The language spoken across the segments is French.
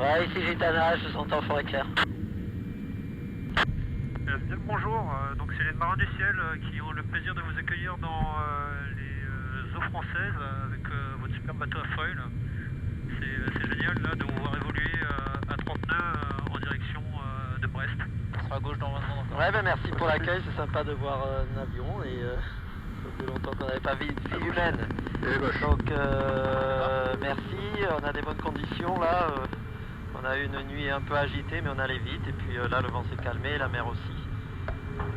Ouais, ici Gitana, je vous entends fort et clair. Bien le bonjour, donc c'est les Marins du Ciel qui ont le plaisir de vous accueillir dans les eaux françaises avec votre super bateau à foil. C'est génial là de vous voir évoluer à 30 nœuds en direction de Brest. On sera à gauche dans 20 secondes. Ouais, ben merci pour l'accueil, c'est sympa de voir un avion et ça fait longtemps qu'on n'avait pas vu de vie humaine. Donc merci, on a des bonnes conditions là. On a eu une nuit un peu agitée mais on allait vite et puis là le vent s'est calmé, la mer aussi.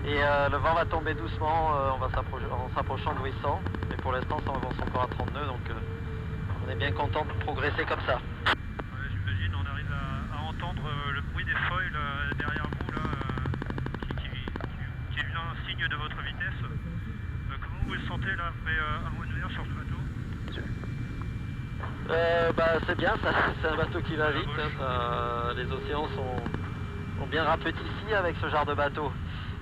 Et le vent va tomber doucement, en s'approchant de Ouessant, mais pour l'instant ça avance encore à 30 nœuds, donc on est bien content de progresser comme ça. Ouais, j'imagine, on arrive à entendre le bruit des foils derrière vous là, qui est bien un signe de votre vitesse. Comment vous le sentez là après un mois de mer sur ce bateau? C'est bien, c'est un bateau qui va vite, hein, les océans sont bien rapetissés avec ce genre de bateau.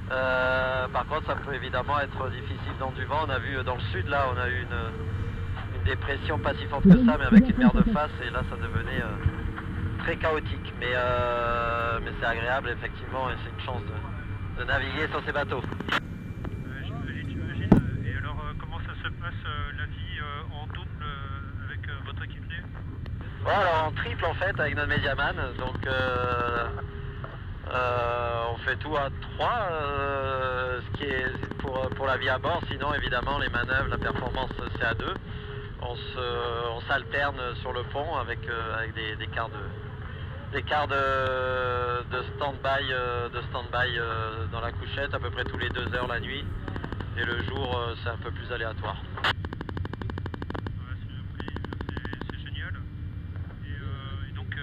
Par contre ça peut évidemment être difficile dans du vent. On a vu dans le sud là, on a eu une dépression pas si forte que ça mais avec une mer de face et là ça devenait très chaotique. Mais c'est agréable effectivement et c'est une chance de naviguer sur ces bateaux. J'imagine. Et alors comment ça se passe la vie en double avec votre équipier? Bon, alors en triple en fait avec notre médiaman, donc on fait tout à 3, ce qui est pour la vie à bord, sinon évidemment les manœuvres, la performance c'est à 2. On s'alterne sur le pont avec des quarts de stand-by dans la couchette à peu près tous les 2 heures la nuit et le jour c'est un peu plus aléatoire. C'est génial. Et donc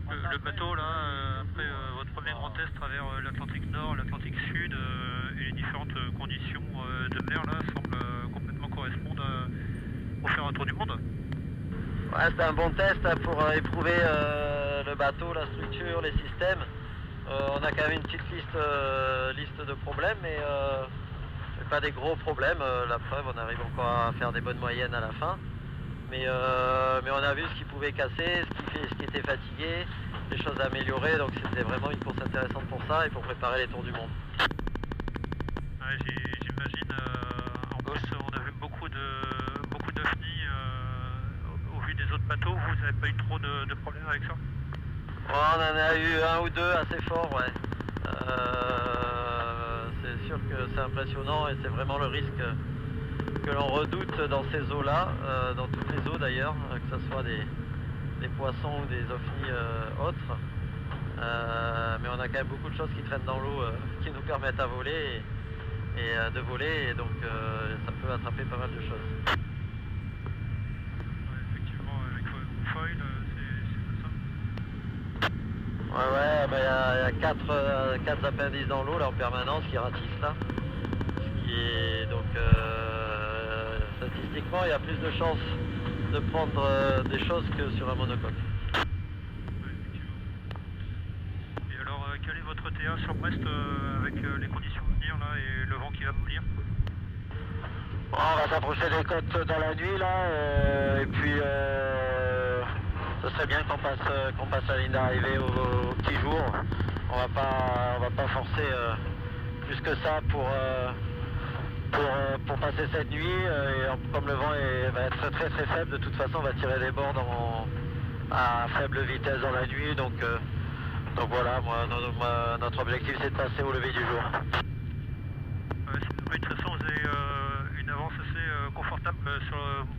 le bateau là, après votre premier grand test à travers l'Atlantique Nord, l'Atlantique Sud et les différentes conditions de mer là semblent complètement correspondre pour faire un tour du monde. Ouais, c'était un bon test pour éprouver le bateau, la structure, les systèmes. On a quand même une petite liste de problèmes, mais pas des gros problèmes. La preuve, on arrive encore à faire des bonnes moyennes à la fin. Mais on a vu ce qui pouvait casser, ce qui était fatigué, des choses à améliorer. Donc c'était vraiment une course intéressante pour ça et pour préparer les tours du monde. Ouais, j'imagine. En plus, on a vu beaucoup d'OVNI au vu des autres bateaux. Vous n'avez pas eu trop de problèmes avec ça? On en a eu un ou deux assez forts, ouais. C'est sûr que c'est impressionnant et c'est vraiment le risque que l'on redoute dans ces eaux-là, dans toutes les eaux d'ailleurs, que ce soit des poissons ou des ovnis autres. Mais on a quand même beaucoup de choses qui traînent dans l'eau qui nous permettent à voler et de voler, et donc ça peut attraper pas mal de choses. Ouais, effectivement, avec vos foils, c'est comme ça. Ouais, il y a 4 appendices dans l'eau là en permanence qui ratissent là. Ce qui est donc statistiquement il y a plus de chances de prendre des choses que sur un monocoque. Ouais, effectivement. Et alors, quel est votre TA sur Brest avec les conditions à venir là et le vent qui va venir? Bon, on va s'approcher des côtes dans la nuit là, et puis ce serait bien qu'on passe la ligne d'arrivée au petit jour. On va pas forcer plus que ça pour passer cette nuit. Et comme le vent va être très très faible, de toute façon on va tirer les bords à faible vitesse dans la nuit. Donc voilà, notre objectif c'est de passer au lever du jour. Ouais, de toute façon, vous avez une avance assez confortable sur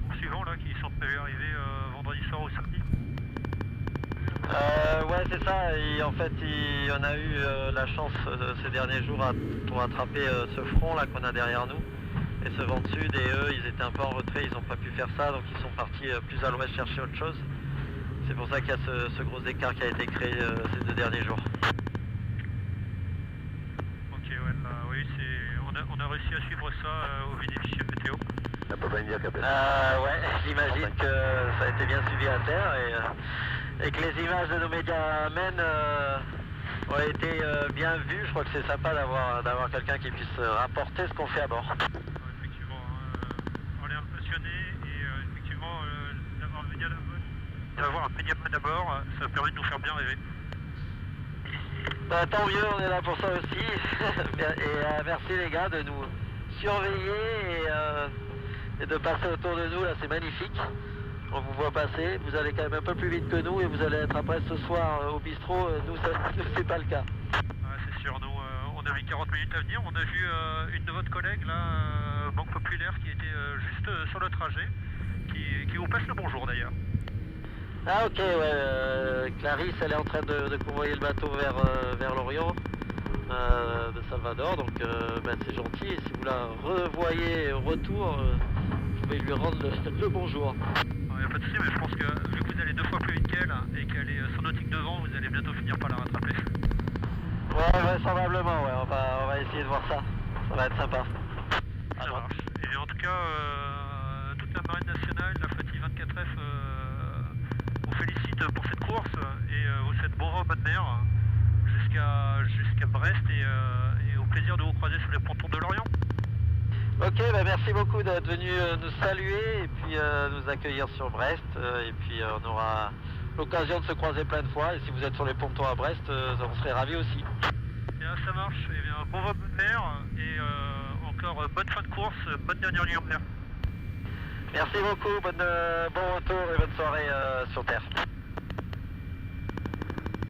le suivant là, qui sont prévus arriver vendredi soir ou samedi. Ouais, c'est ça. Et en fait, on a eu la chance ces derniers jours pour attraper ce front là qu'on a derrière nous et ce vent de sud. Et eux, ils étaient un peu en retrait, ils n'ont pas pu faire ça, donc ils sont partis plus à l'ouest chercher autre chose. C'est pour ça qu'il y a ce gros écart qui a été créé ces 2 derniers jours. Ok, ouais, oui, on a réussi à suivre ça au vu des fichiers météo. Ouais, j'imagine que ça a été bien suivi à terre et que les images de nos médiamens ont été bien vues. Je crois que c'est sympa d'avoir quelqu'un qui puisse rapporter ce qu'on fait à bord. Ouais, effectivement, on est impressionné et effectivement d'avoir le média la bonne d'avoir un Mediaman à bord, ça permet de nous faire bien rêver. Bah, tant mieux, on est là pour ça aussi. Et merci les gars de nous surveiller et de passer autour de nous, là c'est magnifique. On vous voit passer, vous allez quand même un peu plus vite que nous et vous allez être après ce soir au bistrot, nous c'est pas le cas. Ouais, c'est sûr, nous on a mis 40 minutes à venir, on a vu une de votre collègue là, Banque Populaire, qui était juste sur le trajet, qui vous passe le bonjour d'ailleurs. Ah ok, ouais, Clarisse elle est en train de convoyer le bateau vers l'Orient de Salvador, donc ben, c'est gentil, et si vous la revoyez au retour, vous pouvez lui rendre le bonjour. Il n'y a pas de souci, mais je pense que vu que vous allez 2 fois plus vite qu'elle et qu'elle est sans nautique devant, vous allez bientôt finir par la rattraper. Ouais, vraisemblablement, ouais, on va essayer de voir ça, ça va être sympa. Ça marche. Et bien, en tout cas, toute la marine nationale, la flottille 24F, vous félicite pour cette course et vous souhaite bon vent, bonne mer jusqu'à Brest et au plaisir de vous croiser sur les pontons de l'Orient. Ok, bah merci beaucoup d'être venu nous saluer et puis nous accueillir sur Brest. Et puis on aura l'occasion de se croiser plein de fois. Et si vous êtes sur les pontons à Brest, on serait ravis aussi. Bien, ça marche. Et bien, bon vent, bonne mer et encore bonne fin de course, bonne dernière nuit en mer. Merci beaucoup, bon retour et bonne soirée sur Terre.